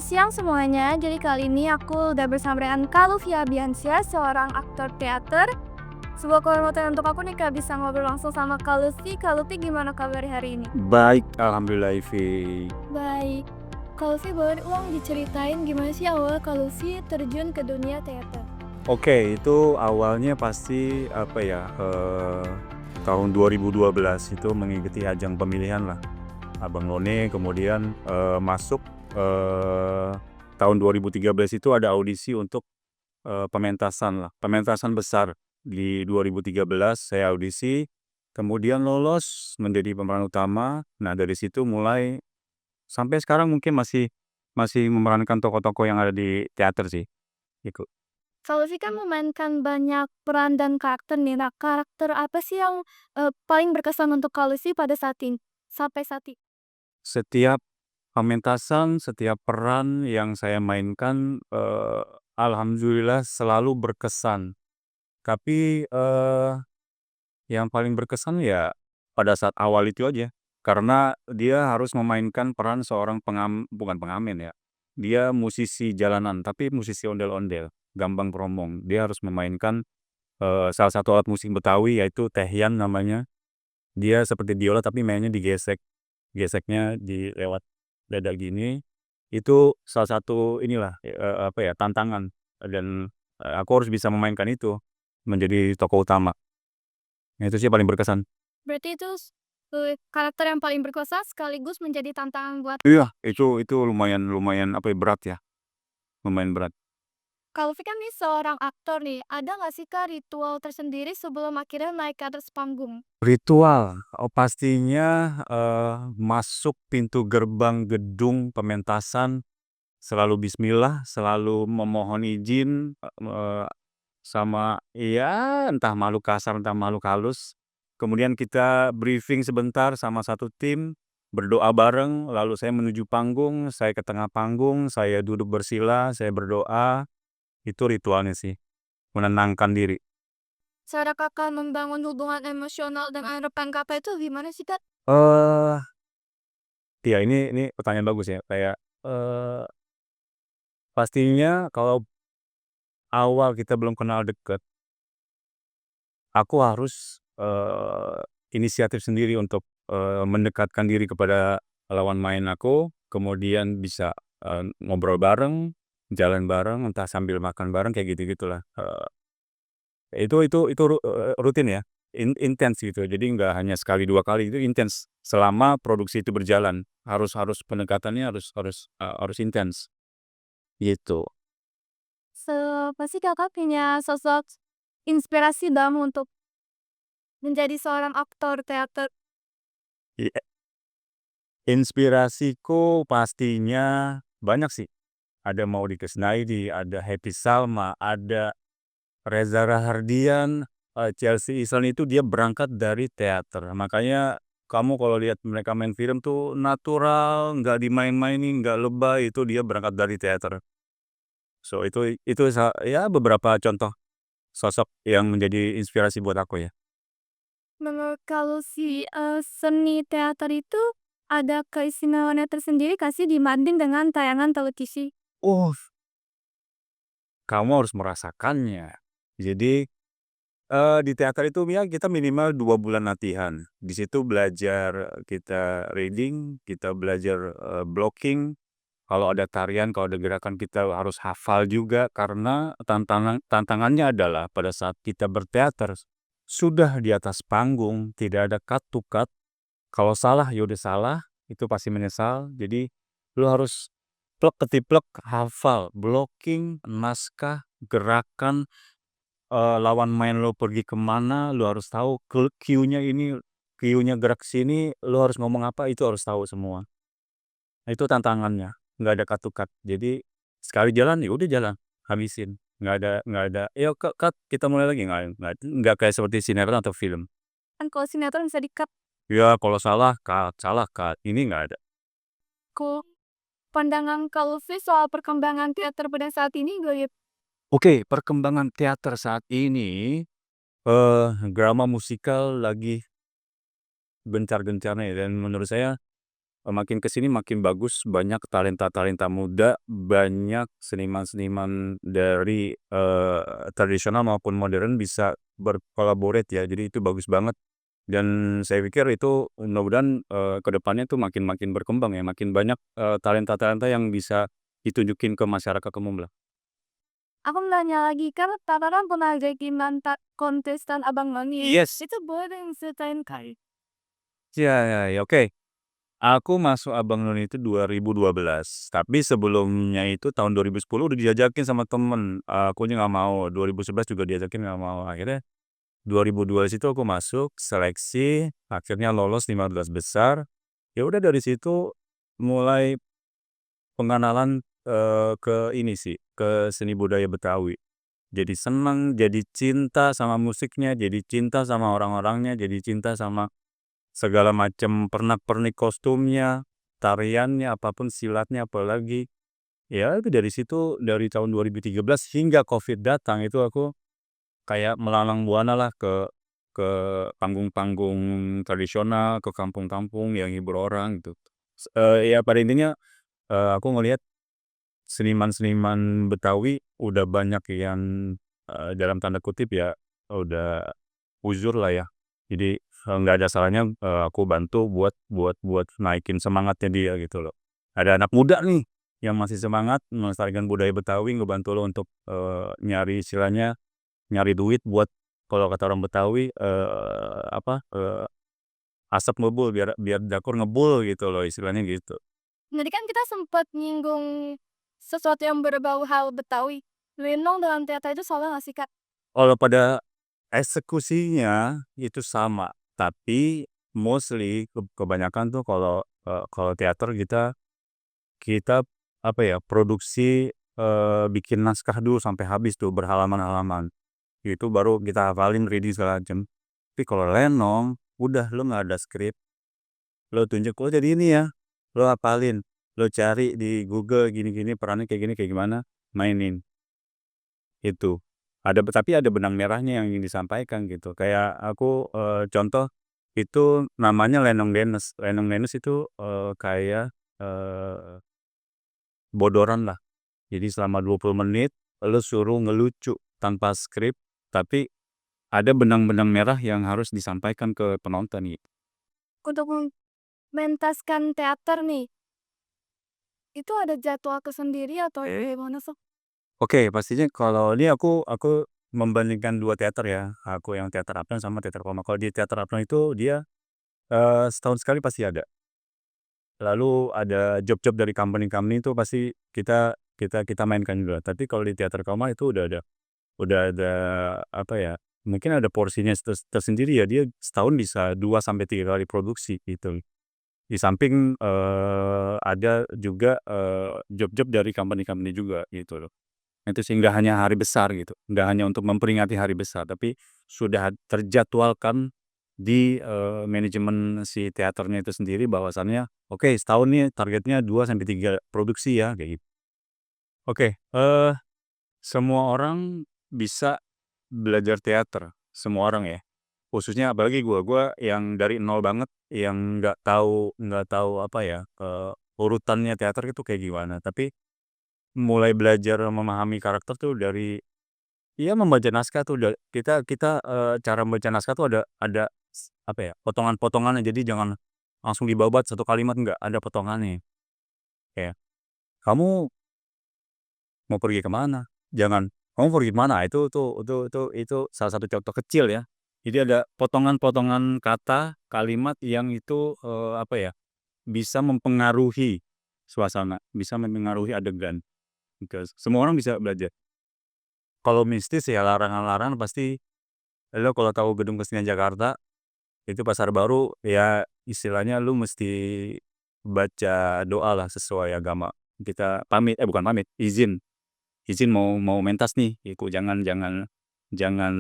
Siang semuanya. Jadi kali ini aku udah bersama dengan Kak Lutfi Abiansyah, seorang aktor teater. Sebuah kehormatan untuk aku nih Kak bisa ngobrol langsung sama Kak Lutfi. Kak Lutfi gimana kabar hari ini? Baik, alhamdulillah Ivi. Baik. Kak Lutfi boleh ulang diceritain gimana sih awal Kak Lutfi terjun ke dunia teater? Oke, itu awalnya pasti tahun 2012 itu mengikuti ajang pemilihan lah. Abang None kemudian masuk tahun 2013 itu ada audisi untuk pementasan lah, pementasan besar di 2013 saya audisi, kemudian lolos menjadi pemeran utama. Nah dari situ mulai sampai sekarang mungkin masih memerankan tokoh-tokoh yang ada di teater sih. Ikut. Kak Lutfi kan memainkan banyak peran dan karakter nih. Nah, karakter apa sih yang paling berkesan untuk Kak Lutfi pada saat ini? Sampai saat ini. Setiap pementasan, setiap peran yang saya mainkan, alhamdulillah selalu berkesan. Tapi, yang paling berkesan ya pada saat awal itu aja. Karena dia harus memainkan peran seorang bukan pengamen ya, dia musisi jalanan, tapi musisi ondel-ondel, gambang kromong. Dia harus memainkan, salah satu alat musik Betawi yaitu tehian namanya. Dia seperti biola tapi mainnya digesek. Geseknya lewat dada gini, itu salah satu inilah, tantangan dan, aku harus bisa memainkan itu, menjadi tokoh utama. Nah itu sih paling berkesan. Berarti itu karakter yang paling berkesan sekaligus menjadi tantangan buat Iya, itu lumayan lumayan berat ya, lumayan berat. Kak Lutfi kan nih seorang aktor nih, ada nggak sih Kak ritual tersendiri sebelum akhirnya naik ke atas panggung? Ritual, pastinya, masuk pintu gerbang gedung pementasan selalu bismillah, selalu memohon izin, sama ya entah makhluk kasar, entah makhluk halus. Kemudian kita briefing sebentar sama satu tim, berdoa bareng, lalu saya menuju panggung, saya ke tengah panggung, saya duduk bersila, saya berdoa, itu ritualnya sih, menenangkan diri. Cara Kakak membangun hubungan emosional dengan rekan Kakak itu gimana sih Kak? Eh, iya ini pertanyaan bagus ya, kayak, eee, pastinya kalau awal kita belum kenal deket, aku harus, inisiatif sendiri untuk, mendekatkan diri kepada lawan main aku, kemudian bisa, ngobrol bareng, jalan bareng, entah sambil makan bareng, kayak gitu-gitulah. Itu rutin ya, intens gitu. Jadi nggak hanya sekali, 2 kali, itu intens. Selama produksi itu berjalan, harus harus pendekatannya harus intens, gitu. Pasti Kakak punya sosok inspirasi dong untuk menjadi seorang aktor teater. Iya, inspirasiku pastinya banyak sih. Ada Maudy Koesnaedi, ada Happy Salma, ada Reza Rahardian, Chelsea Islan, itu dia berangkat dari teater. Makanya kamu kalau lihat mereka main film tuh natural, nggak dimain-mainin, nggak lebay, itu dia berangkat dari teater. So itu ya beberapa contoh sosok yang menjadi inspirasi buat aku ya. Menurut kalau si seni teater itu ada keistimewaannya tersendiri nggak sih dibanding dengan tayangan televisi? Oh, kamu harus merasakannya. Jadi, di teater itu ya kita minimal 2 bulan latihan. Di situ belajar kita reading, kita belajar, blocking. Kalau ada tarian, kalau ada gerakan kita harus hafal juga karena tantangannya adalah pada saat kita berteater, sudah di atas panggung, tidak ada cut to cut, kalau salah, ya udah salah, itu pasti menyesal. Jadi lu harus plek ketiplek, hafal, blocking, naskah, gerakan, lawan main lu pergi kemana, lu harus tahu cue-nya ini, cue-nya gerak sini, lu harus ngomong apa, itu harus tahu semua. Nah, itu tantangannya, nggak ada cut. Jadi, sekali jalan, ya udah jalan, habisin. Nggak ada, "Ayo cut, kita mulai lagi." Nggak kayak seperti sinetron atau film. Kan kalau sinetron bisa di-cut. Ya kalau salah cut, ini nggak ada. Kalau pandangan Kak Lutfi soal perkembangan teater pada saat ini gimana? Oke, perkembangan teater saat ini, drama musikal lagi gencar-gencarnya ya, dan menurut saya makin ke sini makin bagus, banyak talenta-talenta muda, banyak seniman-seniman dari, tradisional maupun modern bisa bercollaborate ya, jadi itu bagus banget. Dan saya pikir itu mudah-mudahan, ke depannya tuh makin makin berkembang ya, makin banyak, talenta-talenta yang bisa ditunjukin ke masyarakat umum lah. Aku mau nanya lagi, kan Kakak kan pernah jadi kontestan Abang None, Yes. itu boleh dong ceritain Kak? Ya ya ya, oke. Aku masuk Abang None itu 2012, tapi sebelumnya itu tahun 2010 udah diajakin sama temen, akunya nggak mau, 2011 juga diajakin nggak mau, akhirnya 2012 itu aku masuk seleksi, akhirnya lolos 15 besar. Ya udah dari situ mulai pengenalan, ke ini sih, ke seni budaya Betawi. Jadi seneng, jadi cinta sama musiknya, jadi cinta sama orang-orangnya, jadi cinta sama segala macam pernak-pernik kostumnya, tariannya, apapun silatnya apalagi. Ya itu dari situ, dari tahun 2013 hingga Covid datang itu aku kayak melalang buana lah ke panggung-panggung tradisional, ke kampung-kampung yang hibur orang gitu. Ya pada intinya, aku ngelihat seniman-seniman Betawi udah banyak yang, dalam tanda kutip ya, udah uzur lah ya. Jadi, nggak ada salahnya, aku bantu buat naikin semangatnya dia gitu loh. Ada anak muda nih, yang masih semangat melestarikan budaya Betawi, ngebantu lo untuk, nyari istilahnya, nyari duit buat kalau kata orang Betawi, asap ngebul biar biar dapur ngebul gitu loh, istilahnya gitu. Tadi kan kita sempat nyinggung sesuatu yang berbau hal Betawi. Lenong dalam teater itu sama nggak sih Kak? Kalau pada eksekusinya itu sama, tapi mostly kebanyakan tuh kalau teater kita kita apa ya, produksi, bikin naskah dulu sampai habis tuh berhalaman-halaman. Itu baru kita hafalin reading segala macem. Tapi kalau lenong, udah lo nggak ada skrip, lo tunjuk, "Oh jadi ini ya," lo hafalin, lo cari di Google gini-gini, perannya kayak gini, kayak gimana, mainin. Itu. Tapi ada benang merahnya yang ingin disampaikan gitu. Kayak aku, contoh, itu namanya lenong dance. Lenong dance itu, kayak, eee, bodoran lah. Jadi selama 20 menit, lu suruh ngelucu tanpa skrip, tapi ada benang-benang merah yang harus disampaikan ke penonton gitu. Untuk mementaskan teater nih, itu ada jadwal tersendiri atau gimana sih? Oke, pastinya kalau ini aku membandingkan 2 teater ya, aku yang teater Apnon sama teater Koma. Kalau di teater Apnon itu dia, setahun sekali pasti ada. Lalu ada job-job dari company-company itu pasti kita mainkan juga. Tapi kalau di teater Koma itu udah ada apa ya, mungkin ada porsinya tersendiri ya, dia setahun bisa 2 sampai 3 kali produksi gitu. Di samping, ada juga, job-job dari company-company juga gitu loh. Itu sih nggak hanya hari besar gitu, nggak hanya untuk memperingati hari besar, tapi sudah terjadwalkan di, manajemen si teaternya itu sendiri bahwasannya, "Oke setahun nih targetnya 2 sampai 3 produksi ya," kayak gitu. Oke, semua orang bisa belajar teater, semua orang ya, khususnya apalagi gua yang dari nol banget, yang nggak tahu apa ya, urutannya teater itu kayak gimana, tapi mulai belajar memahami karakter tuh dari iya membaca naskah tuh kita kita, cara membaca naskah tuh ada apa ya, potongan-potongannya jadi jangan langsung dibabat satu kalimat, enggak, ada potongannya. Kayak, "Kamu mau pergi ke mana?" Jangan, "Kamu pergi ke mana?" Itu salah satu contoh kecil ya. Jadi ada potongan-potongan kata, kalimat yang itu, apa ya, bisa mempengaruhi suasana, bisa mempengaruhi adegan, gitu. Semua orang bisa belajar. Kalau mistis ya larangan-larangan pasti lo kalau tahu Gedung Kesenian Jakarta, itu pasar baru, ya istilahnya lu mesti baca doa lah sesuai agama. Kita pamit bukan pamit, izin izin mau mau mentas nih, gitu. Jangan jangan jangan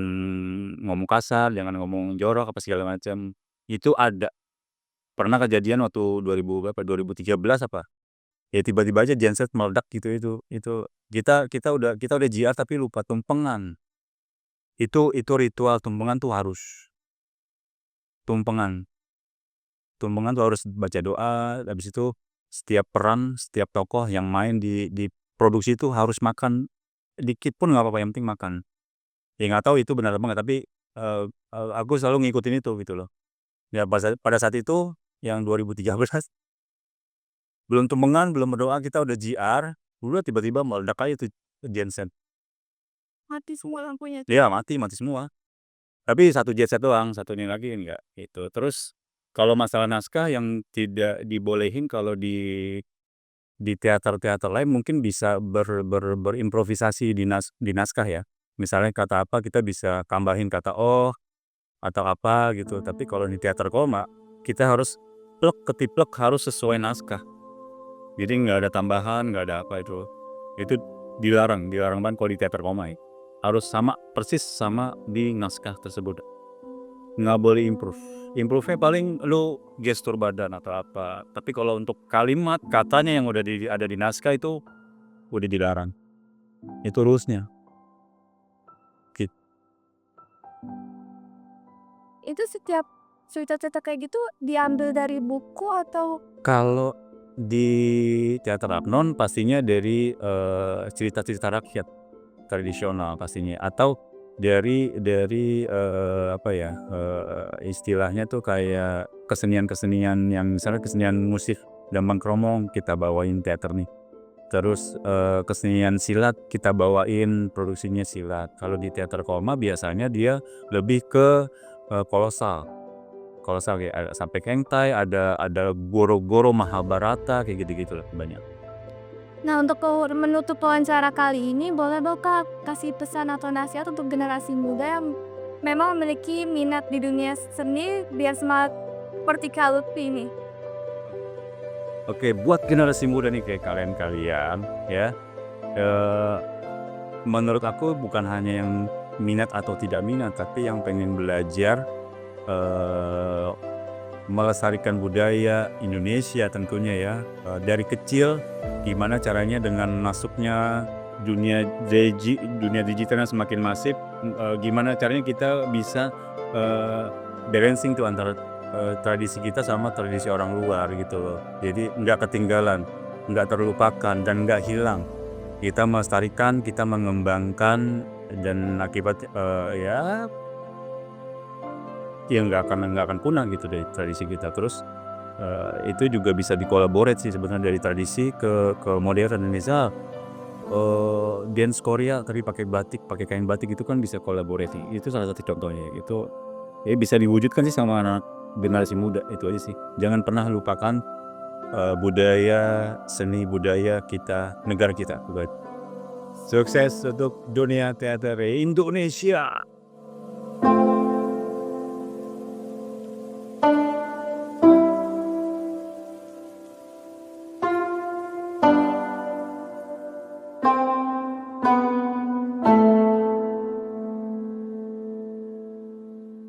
ngomong kasar, jangan ngomong jorok apa segala macam. Itu ada. Pernah kejadian waktu 2000 berapa, 2013 apa, ya tiba-tiba aja genset meledak gitu itu kita udah JR tapi lupa tumpengan. Itu ritual tumpengan tuh harus, tumpengan. tumbengan tuh harus baca doa, habis itu setiap peran, setiap tokoh yang main di produksi itu harus makan dikit pun nggak apa-apa, yang penting makan. Ya nggak tahu itu benar apa nggak, tapi, aku selalu ngikutin itu gitu loh. Ya pada saat itu yang 2013 belum tumbengan, belum berdoa, kita udah JR, udah tiba-tiba meledak aja tuh genset. Mati semua lampunya tuh. Iya mati semua. Tapi satu genset doang, satu ini lagi enggak, gitu. Terus kalau masalah naskah yang tidak dibolehin kalau di teater-teater lain mungkin bisa berimprovisasi di naskah ya. Misalnya kata apa kita bisa tambahin kata "oh" atau apa gitu. Tapi kalau di teater koma, kita harus plek ketiplek harus sesuai naskah. Jadi nggak ada tambahan, nggak ada apa itu. Itu dilarang banget kalau di teater koma ya. Harus sama, persis sama di naskah tersebut. Nggak boleh improve. Improve-nya paling lu gestur badan atau apa. Tapi kalau untuk kalimat, katanya yang udah ada di naskah itu udah dilarang. Itu rules-nya. Gitu. Itu setiap cerita-cerita kayak gitu diambil dari buku atau Kalau di teater Abnon pastinya dari, cerita-cerita rakyat tradisional pastinya, atau dari, apa ya, istilahnya tuh kayak kesenian-kesenian yang misalnya kesenian musik Dambang Kromong kita bawain teater nih. Terus, kesenian silat kita bawain produksinya silat. Kalau di teater koma biasanya dia lebih ke, kolosal. Kolosal kayak ada sampai Kengtai, ada Goro-Goro, Mahabharata, kayak gitu-gitu lah banyak. Nah, untuk menutup wawancara kali ini, boleh dong Kak kasih pesan atau nasihat untuk generasi muda yang memang memiliki minat di dunia seni biar semangat seperti Kak Lutfi ini? Oke, buat generasi muda nih kayak kalian-kalian ya, eee, menurut aku bukan hanya yang minat atau tidak minat, tapi yang pengen belajar, eee, melestarikan budaya Indonesia tentunya ya, dari kecil gimana caranya dengan masuknya dunia digital yang semakin masif, gimana caranya kita bisa, balancing tuh antara, tradisi kita sama tradisi orang luar gitu loh. Jadi nggak ketinggalan, nggak terlupakan, dan nggak hilang. Kita melestarikan, kita mengembangkan, dan akibat, ya nggak akan punah gitu dari tradisi kita. Terus, itu juga bisa dikolaborate sih sebenarnya dari tradisi ke modern. Misal, dance Korea tadi pakai batik, pakai kain batik itu kan bisa collaborate. Itu salah satu contohnya. Itu ya bisa diwujudkan sih sama anak generasi muda, itu aja sih. Jangan pernah lupakan, budaya, seni budaya kita, negara kita. Sukses untuk dunia teater Indonesia.